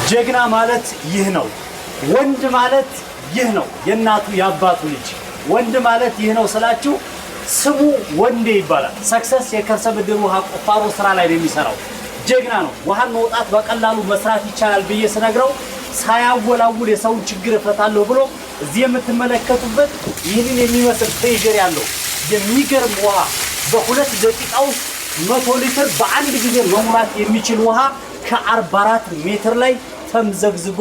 ጀግና ማለት ይህ ነው። ወንድ ማለት ይህ ነው። የእናቱ ያባቱ ልጅ ወንድ ማለት ይህ ነው ስላችሁ ስሙ ወንዴ ይባላል። ሰክሰስ የከርሰ ምድር ውሃ ቁፋሮ ስራ ላይ ነው የሚሰራው። ጀግና ነው። ውሃን መውጣት በቀላሉ መስራት ይቻላል ብዬ ስነግረው ሳያወላውል የሰውን ችግር እፈታለሁ ብሎ እዚህ የምትመለከቱበት ይህንን የሚመስል ፕሬሸር ያለው የሚገርም ውሃ በ2 ደቂቃ ውስጥ 100 ሊትር በአንድ ጊዜ መሙላት የሚችል ውሃ ከ44 ሜትር ላይ ተምዘግዝጎ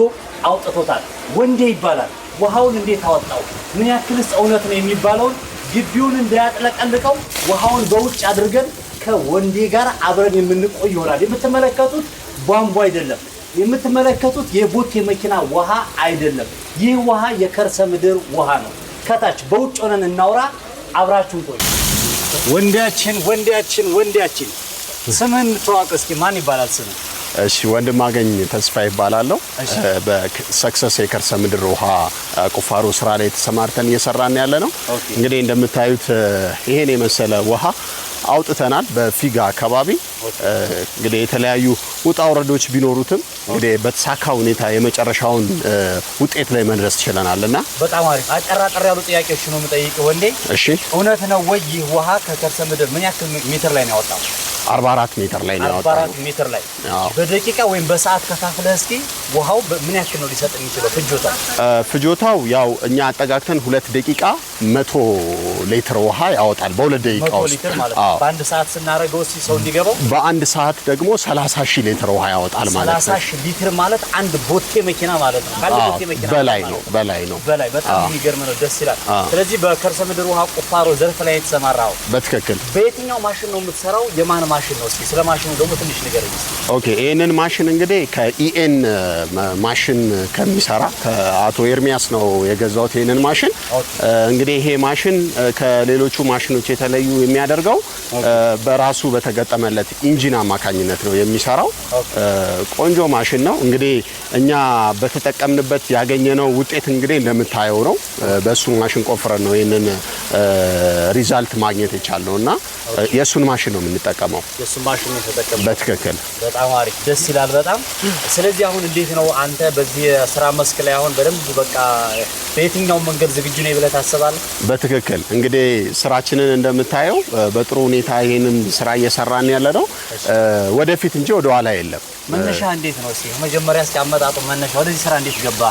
አውጥቶታል። ወንዴ ይባላል። ውሃውን እንዴት አወጣው? ምን ያክልስ እውነት ነው የሚባለውን ግቢውን እንዳያጥለቀልቀው ውሃውን በውጭ አድርገን ከወንዴ ጋር አብረን የምንቆይ ይሆናል። የምትመለከቱት ቧንቧ አይደለም። የምትመለከቱት የቦቴ መኪና ውሃ አይደለም። ይህ ውሃ የከርሰ ምድር ውሃ ነው። ከታች በውጭ ሆነን እናውራ። አብራችሁን ቆዩ። ወንዴያችን ስምን ተዋወቅ እስኪ። ማን ይባላል ስም? እሺ ወንድማገኝ ተስፋ ይባላለሁ። በሰክሰስ የከርሰ ምድር ውሃ ቁፋሮ ስራ ላይ ተሰማርተን እየሰራን ያለ ነው። እንግዲህ እንደምታዩት ይሄን የመሰለ ውሃ አውጥተናል በፊጋ አካባቢ። እንግዲህ የተለያዩ ውጣ ውረዶች ቢኖሩትም እንግዲህ በተሳካ ሁኔታ የመጨረሻውን ውጤት ላይ መድረስ ችለናልና በጣም አሪፍ። አጠራጣሪ ያሉ ጥያቄዎች ነው የምጠይቀው ወንዴ። እሺ እውነት ነው ወይ ይህ ውሃ ከከርሰ ምድር ምን ያክል ሜትር ላይ ነው ያወጣው? 44 ሜትር ላይ ነው ያወጣው። 44 ሜትር ላይ በደቂቃ ወይም በሰዓት ከፋፍለህ እስኪ ውሃው ምን ያክል ነው ሊሰጥ የሚችለው ፍጆታው? ፍጆታው ያው እኛ አጠጋግተን 2 ደቂቃ 100 ሊትር ውሃ ያወጣል። በ2 ደቂቃ ውስጥ በአንድ ሰዓት ስናደርገው እስኪ ሰው እንዲገባው በአንድ ሰዓት ደግሞ 30,000 ሊትር ውሃ ያወጣል ማለት ነው። 30,000 ሊትር ማለት አንድ ቦቴ መኪና ማለት ነው። ካለ ቦቴ መኪና በላይ ነው። በጣም የሚገርም ነው። ደስ ይላል። ስለዚህ በከርሰ ምድር ውሃ ቁፋሮ ዘርፍ ላይ የተሰማራው በትክክል በየትኛው ማሽን ነው የምትሰራው? የማን ማሽን ነው? እስኪ ስለ ማሽኑ ደግሞ ትንሽ ንገረኝ። ኦኬ፣ ይሄንን ማሽን እንግዲህ ከኢኤን ማሽን ከሚሰራ ከአቶ ኤርሚያስ ነው የገዛሁት። ይሄንን ማሽን እንግዲህ ይሄ ማሽን ከሌሎቹ ማሽኖች የተለዩ የሚያደርገው በራሱ በተገጠመለት ኢንጂን አማካኝነት ነው የሚሰራው። ቆንጆ ማሽን ነው። እንግዲህ እኛ በተጠቀምንበት ያገኘነው ውጤት እንግዲህ እንደምታየው ነው። በሱ ማሽን ቆፍረን ነው ይሄንን ሪዛልት ማግኘት የቻልነውና የሱን ማሽን ነው የምንጠቀመው። የሱን ማሽን ነው ተጠቀመው። በትክክል በጣም አሪፍ፣ ደስ ይላል በጣም። ስለዚህ አሁን እንዴት ነው አንተ በዚህ ስራ መስክ ላይ አሁን በደንብ በቃ በየትኛው መንገድ ዝግጁ ነኝ ብለህ ታስባለህ? በትክክል እንግዲህ ስራችንን እንደምታየው በጥሩ ሁኔታ ይሄንን ስራ እየሰራን ያለ ነው። ወደፊት እንጂ ወደ ኋላ የለም። መነሻ እንዴት ነው? እስኪ መጀመሪያ እስኪ አመጣጡ መነሻ ወደዚህ ስራ እንዴት ገባ?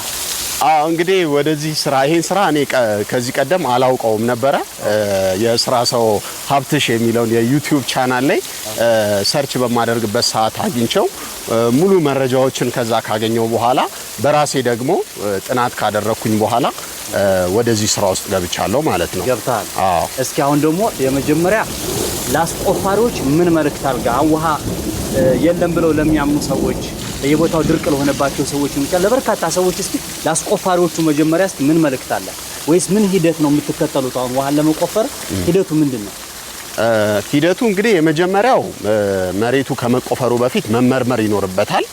እንግዲህ ወደዚህ ስራ ይሄን ስራ እኔ ከዚህ ቀደም አላውቀውም ነበረ። የስራ ሰው ሀብትሽ የሚለውን የዩቲዩብ ቻናል ላይ ሰርች በማደርግበት ሰዓት አግኝቸው ሙሉ መረጃዎችን ከዛ ካገኘው በኋላ በራሴ ደግሞ ጥናት ካደረኩኝ በኋላ ወደዚህ ስራ ውስጥ ገብቻለሁ ማለት ነው። ገብታል? አዎ። እስኪ አሁን ደግሞ የመጀመሪያ ለአስቆፋሪዎች ምን መልእክት አልጋ ውሃ የለም ብለው ለሚያምኑ ሰዎች የቦታው ድርቅ ለሆነባቸው ሰዎች እንኳን ለበርካታ ሰዎች እስኪ ለአስቆፋሪዎቹ መጀመሪያ እስኪ ምን መልእክት አለ ወይስ ምን ሂደት ነው የምትከተሉት? አሁን ውሃ ለመቆፈር ሂደቱ ምንድነው? ሂደቱ እንግዲህ የመጀመሪያው መሬቱ ከመቆፈሩ በፊት መመርመር ይኖርበታል።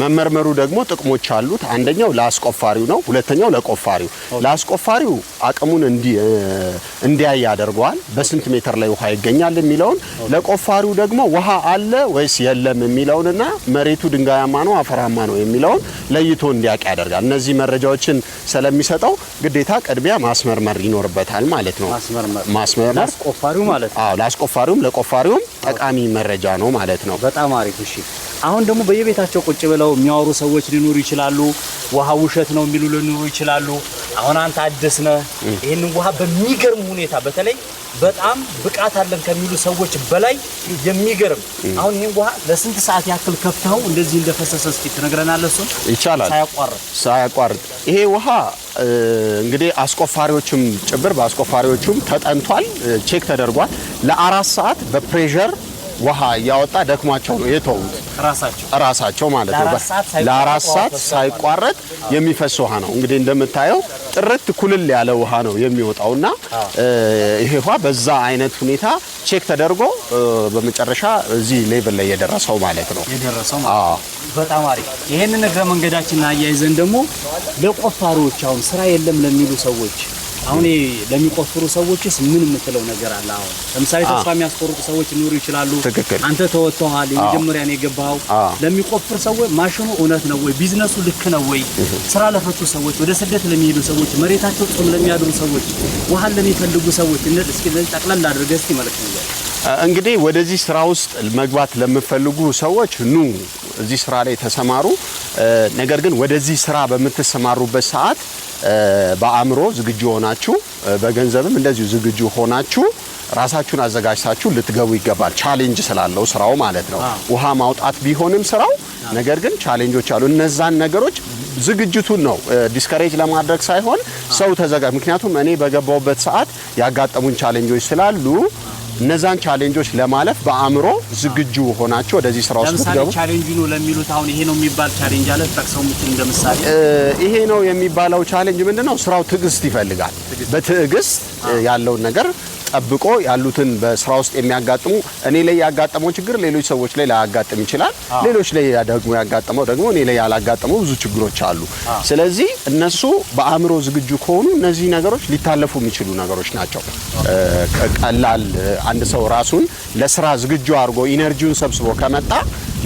መመርመሩ ደግሞ ጥቅሞች አሉት። አንደኛው ለአስቆፋሪው ነው፣ ሁለተኛው ለቆፋሪው። ለአስቆፋሪው አቅሙን እንዲያይ ያደርገዋል፣ በስንት ሜትር ላይ ውሃ ይገኛል የሚለውን። ለቆፋሪው ደግሞ ውሃ አለ ወይስ የለም የሚለውንና መሬቱ ድንጋያማ ነው አፈራማ ነው የሚለውን ለይቶ እንዲያውቅ ያደርጋል። እነዚህ መረጃዎችን ስለሚሰጠው ግዴታ ቅድሚያ ማስመርመር ይኖርበታል ማለት ነው። ማስመርመር ለአስቆፋሪው ማለት ነው። ለአስቆፋሪውም ለቆፋሪውም ጠቃሚ መረጃ ነው ማለት ነው። በጣም አሪፍ። እሺ አሁን ደግሞ በየቤታቸው ቁጭ ብለው የሚያወሩ ሰዎች ሊኖሩ ይችላሉ። ውሃ ውሸት ነው የሚሉ ሊኖሩ ይችላሉ። አሁን አንተ አዲስ ነህ። ይሄንን ውሃ በሚገርም ሁኔታ በተለይ በጣም ብቃት አለን ከሚሉ ሰዎች በላይ የሚገርም አሁን ይሄን ውሃ ለስንት ሰዓት ያክል ከፍተው እንደዚህ እንደፈሰሰ እስኪ ትነግረናለህ? እሱን ይቻላል ሳያቋርጥ ይሄ ውሃ እንግዲህ አስቆፋሪዎችም ጭብር በአስቆፋሪዎችም ተጠንቷል፣ ቼክ ተደርጓል። ለ4 ሰዓት በፕሬሸር ውሃ ያወጣ ደክሟቸው ነው የተውት ራሳቸው ማለት ነው። ለ4 ሰዓት ሳይቋረጥ የሚፈስ ውሃ ነው። እንግዲህ እንደምታየው ጥርት ኩልል ያለ ውሃ ነው የሚወጣውና ይሄ ውሃ በዛ አይነት ሁኔታ ቼክ ተደርጎ በመጨረሻ እዚህ ሌቭል ላይ የደረሰው ማለት ነው። በጣም አሪፍ። ይሄንን እግረ መንገዳችንን አያይዘን ደግሞ ለቆፋሪዎች አሁን ስራ የለም ለሚሉ ሰዎች አሁን ለሚቆፍሩ ሰዎችስ ምን የምትለው ነገር አለ? አሁን ለምሳሌ ተስፋ የሚያስቆርጡ ሰዎች ሊኖሩ ይችላሉ። አንተ ተወጥተሃል፣ የመጀመሪያ ነው የገባው። ለሚቆፍር ሰዎች ማሽኑ እውነት ነው ወይ? ቢዝነሱ ልክ ነው ወይ? ስራ ለፈቱ ሰዎች፣ ወደ ስደት ለሚሄዱ ሰዎች፣ መሬታቸው ጾም ለሚያድሩ ሰዎች፣ ውሃ ለሚፈልጉ ሰዎች እስኪ ጠቅላላ አድርገህ እስቲ ማለት ነው። እንግዲህ ወደዚህ ስራ ውስጥ መግባት ለምትፈልጉ ሰዎች ኑ እዚህ ስራ ላይ ተሰማሩ። ነገር ግን ወደዚህ ስራ በምትሰማሩበት ሰዓት በአእምሮ ዝግጁ ሆናችሁ በገንዘብም እንደዚሁ ዝግጁ ሆናችሁ ራሳችሁን አዘጋጅታችሁ ልትገቡ ይገባል። ቻሌንጅ ስላለው ስራው ማለት ነው። ውሃ ማውጣት ቢሆንም ስራው ነገር ግን ቻሌንጆች አሉ። እነዛን ነገሮች ዝግጅቱን ነው ዲስከሬጅ ለማድረግ ሳይሆን ሰው ተዘጋጅ። ምክንያቱም እኔ በገባውበት ሰዓት ያጋጠሙን ቻሌንጆች ስላሉ እነዛን ቻሌንጆች ለማለፍ በአእምሮ ዝግጁ ሆናችሁ ወደዚህ ስራ ውስጥ ብትገቡ። ለምሳሌ ቻሌንጁ ነው ለሚሉት አሁን ይሄ ነው የሚባል ቻሌንጅ አለ ተጠቅሰው ምትል እንደምሳሌ ይሄ ነው የሚባለው ቻሌንጅ ምንድነው? ስራው ትዕግስት ይፈልጋል። በትዕግስት ያለውን ነገር ጠብቆ ያሉትን በስራ ውስጥ የሚያጋጥሙ እኔ ላይ ያጋጠመው ችግር ሌሎች ሰዎች ላይ ላያጋጥም ይችላል። ሌሎች ላይ ደግሞ ያጋጠመው ደግሞ እኔ ላይ ያላጋጠመው ብዙ ችግሮች አሉ። ስለዚህ እነሱ በአእምሮ ዝግጁ ከሆኑ እነዚህ ነገሮች ሊታለፉ የሚችሉ ነገሮች ናቸው። ቀላል አንድ ሰው ራሱን ለስራ ዝግጁ አድርጎ ኢነርጂውን ሰብስቦ ከመጣ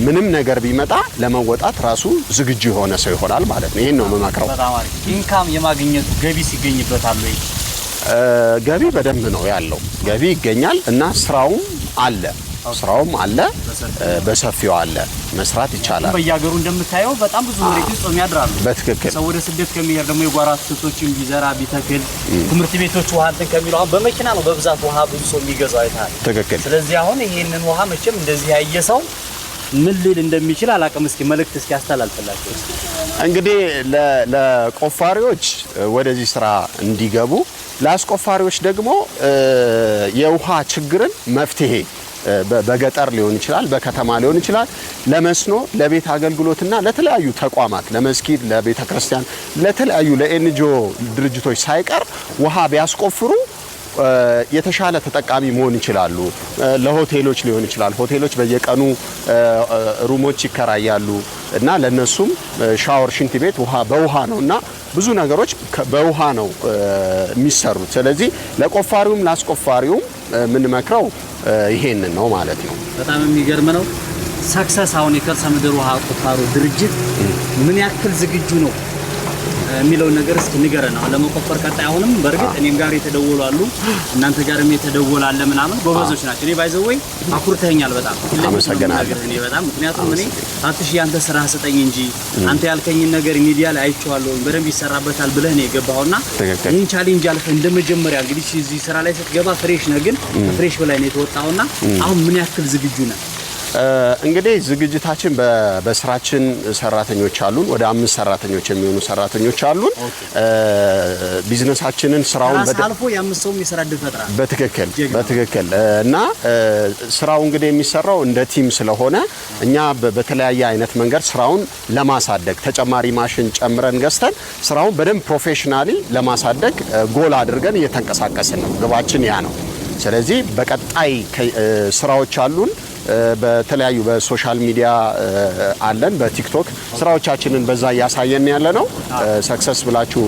ምንም ነገር ቢመጣ ለመወጣት ራሱ ዝግጁ የሆነ ሰው ይሆናል ማለት ነው። ይሄን ነው የምመክረው። በጣም አሪፍ። ኢንካም የማግኘቱ ገቢ ሲገኝበታል ወይ? ገቢ በደንብ ነው ያለው። ገቢ ይገኛል እና ስራውም አለ በሰፊው አለ። መስራት ይቻላል። በየሀገሩ እንደምታየው በጣም ብዙ መሬቶች ጾም ያድራሉ። በትክክል ሰው ወደ ስደት ከሚሄድ ደግሞ የጓሮ አትክልቶችን ቢዘራ ቢተክል ትምህርት ቤቶች ውሃ እንትን ከሚለው አሁን በመኪና ነው በብዛት ውሃ ብዙ ሰው የሚገዛው አይታል። ትክክል። ስለዚህ አሁን ይሄንን ውሃ መቼም እንደዚህ ያየ ሰው ምን ሊል እንደሚችል አላውቅም። እስኪ መልእክት እስኪ አስተላልፍላችሁ። እንግዲህ ለቆፋሪዎች ወደዚህ ስራ እንዲገቡ፣ ለአስቆፋሪዎች ደግሞ የውሃ ችግርን መፍትሄ በገጠር ሊሆን ይችላል፣ በከተማ ሊሆን ይችላል፣ ለመስኖ፣ ለቤት አገልግሎትና ለተለያዩ ተቋማት፣ ለመስጊድ፣ ለቤተ ክርስቲያን፣ ለተለያዩ ለኤንጂኦ ድርጅቶች ሳይቀር ውሃ ቢያስቆፍሩ የተሻለ ተጠቃሚ መሆን ይችላሉ። ለሆቴሎች ሊሆን ይችላል። ሆቴሎች በየቀኑ ሩሞች ይከራያሉ እና ለነሱም ሻወር፣ ሽንት ቤት በውሃ ነውና ብዙ ነገሮች በውሃ ነው የሚሰሩት። ስለዚህ ለቆፋሪውም ላስቆፋሪውም የምንመክረው ይሄንን ነው ማለት ነው። በጣም የሚገርም ነው። ሰክሰስ አሁን የከርሰ ምድር ውሃ ቁፋሮ ድርጅት ምን ያክል ዝግጁ ነው የሚለውን ነገር እስኪ ንገረን። አሁን ለመቆፈር ቀጣይ አሁንም በእርግጥ እኔም ጋር የተደወሉ አሉ፣ እናንተ ጋርም የተደወለ አለ ምናምን ጎበዞች ናቸው። እኔ ባይዘወይ አኩርተኛል በጣም አመሰግናለሁ። እኔ በጣም ምክንያቱም እኔ አትሽ ያንተ ስራ ስጠኝ እንጂ አንተ ያልከኝን ነገር ሚዲያ ላይ አይቼዋለሁ በደንብ ይሰራበታል ብለህ ነው የገባውና ይህን ቻሌንጅ አልፈ እንደመጀመሪያ እንግዲህ እዚህ ስራ ላይ ስትገባ ፍሬሽ ነህ፣ ግን ፍሬሽ በላይ ነው የተወጣውና አሁን ምን ያክል ዝግጁ ነህ? እንግዲህ ዝግጅታችን በስራችን ሰራተኞች አሉን። ወደ 5 ሰራተኞች የሚሆኑ ሰራተኞች አሉን። ቢዝነሳችንን ስራውን አልፎ የ5 የስራ ዕድል ፈጥራል። በትክክል እና ስራው እንግዲህ የሚሰራው እንደ ቲም ስለሆነ እኛ በተለያየ አይነት መንገድ ስራውን ለማሳደግ ተጨማሪ ማሽን ጨምረን ገዝተን ስራውን በደንብ ፕሮፌሽናሊ ለማሳደግ ጎል አድርገን እየተንቀሳቀስን ነው። ግባችን ያ ነው። ስለዚህ በቀጣይ ስራዎች አሉን። በተለያዩ በሶሻል ሚዲያ አለን። በቲክቶክ ስራዎቻችንን በዛ እያሳየን ያለ ነው። ሰክሰስ ብላችሁ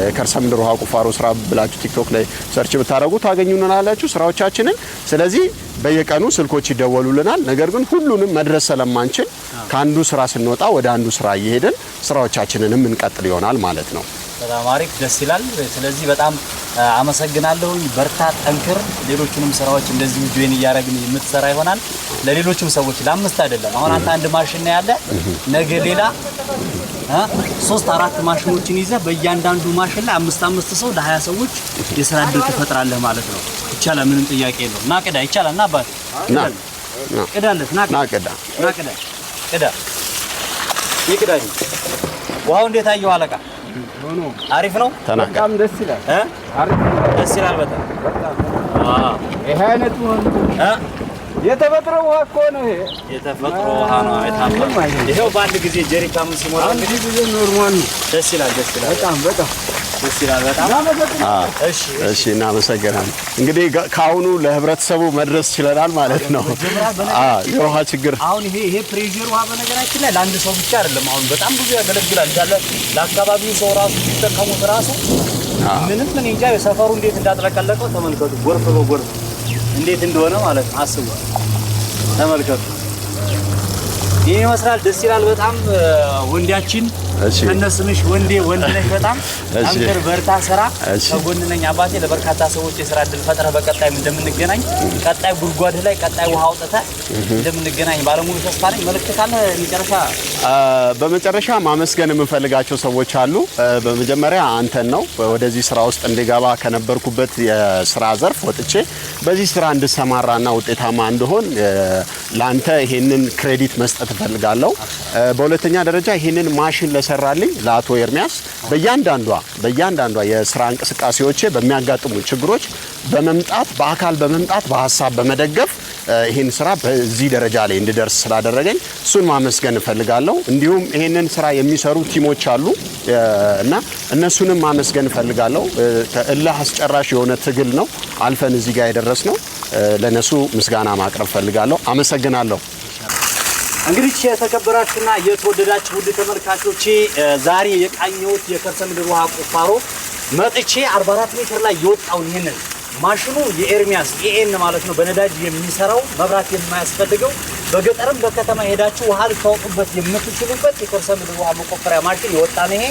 የከርሰ ምድር ውሃ ቁፋሮ ስራ ብላችሁ ቲክቶክ ላይ ሰርች ብታደርጉ ታገኙናላችሁ ስራዎቻችንን። ስለዚህ በየቀኑ ስልኮች ይደወሉልናል። ነገር ግን ሁሉንም መድረስ ስለማንችል ከአንዱ ስራ ስንወጣ ወደ አንዱ ስራ እየሄድን ስራዎቻችንንም እንቀጥል ይሆናል ማለት ነው። በጣም አሪፍ፣ ደስ ይላል። ስለዚህ በጣም አመሰግናለሁ። በርታ፣ ጠንክር። ሌሎቹንም ስራዎች እንደዚህ ጆይን እያደረግን የምትሰራ ይሆናል። ለሌሎችም ሰዎች ለ5 አይደለም። አሁን አንተ አንድ ማሽን ነው ያለ፣ ነገ ሌላ 3-4 ማሽኖችን ይዘህ በእያንዳንዱ ማሽን ላይ 5 ሰው ለ20 ሰዎች የስራ ዕድል ትፈጥራለህ ማለት ነው። ይቻላል፣ ምንም ጥያቄ የለውም። ና ቅዳ፣ ይቻላል። ና አባት ቅዳለት፣ ና ቅዳ። ይቅዳ። ውሃው እንዴት አየው አለቃ? አሪፍ ነው። በጣም ደስ ይላል። አሪፍ ደስ ይላል በጣም። ይሄ አይነቱ የተፈጥሮ ውሃ እኮ ነው። ይሄ የተፈጥሮ ውሃ ነው። ይሄው በአንድ ጊዜ ጀሪካም ሲሞላ አንድ ጊዜ ኖርማል ነው። ደስ ይላል። በጣም ደስ ይላል። በጣም እሺ፣ እናመሰግናለን። እንግዲህ ከአሁኑ ለህብረተሰቡ መድረስ ችለናል ማለት ነው። የውሃ ችግር አሁን ይሄ ፕሬሸር ውሃ በነገራችን ላይ ለአንድ ሰው ብቻ አይደለም። አሁን በጣም ብዙ ያገለግላል። ለአካባቢው ሰው ራሱ ሲጠቀሙት ራሱ ምንም ምን እንጃ የሰፈሩ እንዴት እንዳጥለቀለቀው ተመልከቱ። ጎርፍ በጎርፍ እንዴት እንደሆነ ማለት ነው። አስቡ፣ ተመልከቱ። ይህ ይመስላል። ደስ ይላል በጣም ወንዳችን ከነስምሽ ወንዴ ወንድ ነሽ በጣም አንተር በርታ ስራ ከጎን ነኝ አባቴ። ለበርካታ ሰዎች የስራ እድል ፈጥረህ በቀጣይም እንደምንገናኝ ቀጣይ ጉድጓድ ላይ ቀጣይ ውሃ አውጥተህ እንደምንገናኝ ባለሙሉ ተስፋ ነኝ። መልእክት ካለ በመጨረሻ ማመስገን የምንፈልጋቸው ሰዎች አሉ። በመጀመሪያ አንተን ነው ወደዚህ ስራ ውስጥ እንድገባ ከነበርኩበት የስራ ዘርፍ ወጥቼ በዚህ ስራ እንድሰማራና ውጤታማ እንደሆን ላንተ ይሄንን ክሬዲት መስጠት እፈልጋለሁ። በሁለተኛ ደረጃ ይሄንን ማሽን ለሰራልኝ ለአቶ ኤርሚያስ በእያንዳንዷ የስራ እንቅስቃሴዎቼ በሚያጋጥሙ ችግሮች በመምጣት በአካል በመምጣት በሀሳብ በመደገፍ ይሄን ስራ በዚህ ደረጃ ላይ እንድደርስ ስላደረገኝ እሱን ማመስገን እፈልጋለሁ። እንዲሁም ይሄንን ስራ የሚሰሩ ቲሞች አሉ እና እነሱንም ማመስገን እፈልጋለሁ። እልህ አስጨራሽ የሆነ ትግል ነው አልፈን እዚህ ጋር የደረስነው። ለነሱ ምስጋና ማቅረብ እፈልጋለሁ። አመሰግናለሁ። እንግዲህ የተከበራችሁና የተወደዳችሁ ውድ ተመልካቾቼ ዛሬ የቃኘሁት የከርሰ ምድር ውሃ ቁፋሮ መጥቼ 44 ሜትር ላይ የወጣውን ይሄንን ማሽኑ የኤርሚያስ ኤኤን ማለት ነው። በነዳጅ የሚሰራው መብራት የማያስፈልገው በገጠርም በከተማ ሄዳችሁ ውሃ ልታወጡበት የምትችሉበት የከርሰ ምድር ውሃ መቆፈሪያ ማሽን የወጣ ነው ይሄ።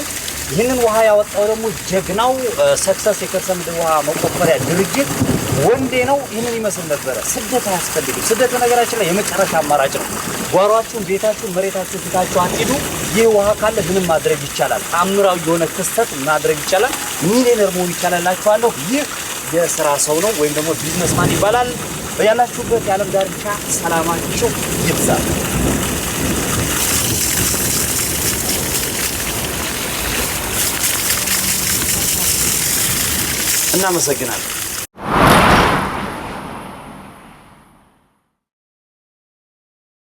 ይህንን ውሃ ያወጣው ደግሞ ጀግናው ሰክሰስ የከርሰ ምድር ውሃ መቆፈሪያ ድርጅት ወንዴ ነው። ይህንን ይመስል ነበረ። ስደት አያስፈልግም። ስደት ነገራችን ላይ የመጨረሻ አማራጭ ነው። ጓሯችሁን፣ ቤታችሁን፣ መሬታችሁን ትታችሁ አትሂዱ። ይህ ውሃ ካለ ምንም ማድረግ ይቻላል። ተአምራዊ የሆነ ክስተት ማድረግ ይቻላል። ሚሊዮነር መሆን ይቻላላችኋለሁ። ይህ የስራ ሰው ነው ወይም ደግሞ ቢዝነስማን ይባላል። በያላችሁበት የዓለም ዳርቻ ሰላማችሁ ይብዛ። እናመሰግናለን።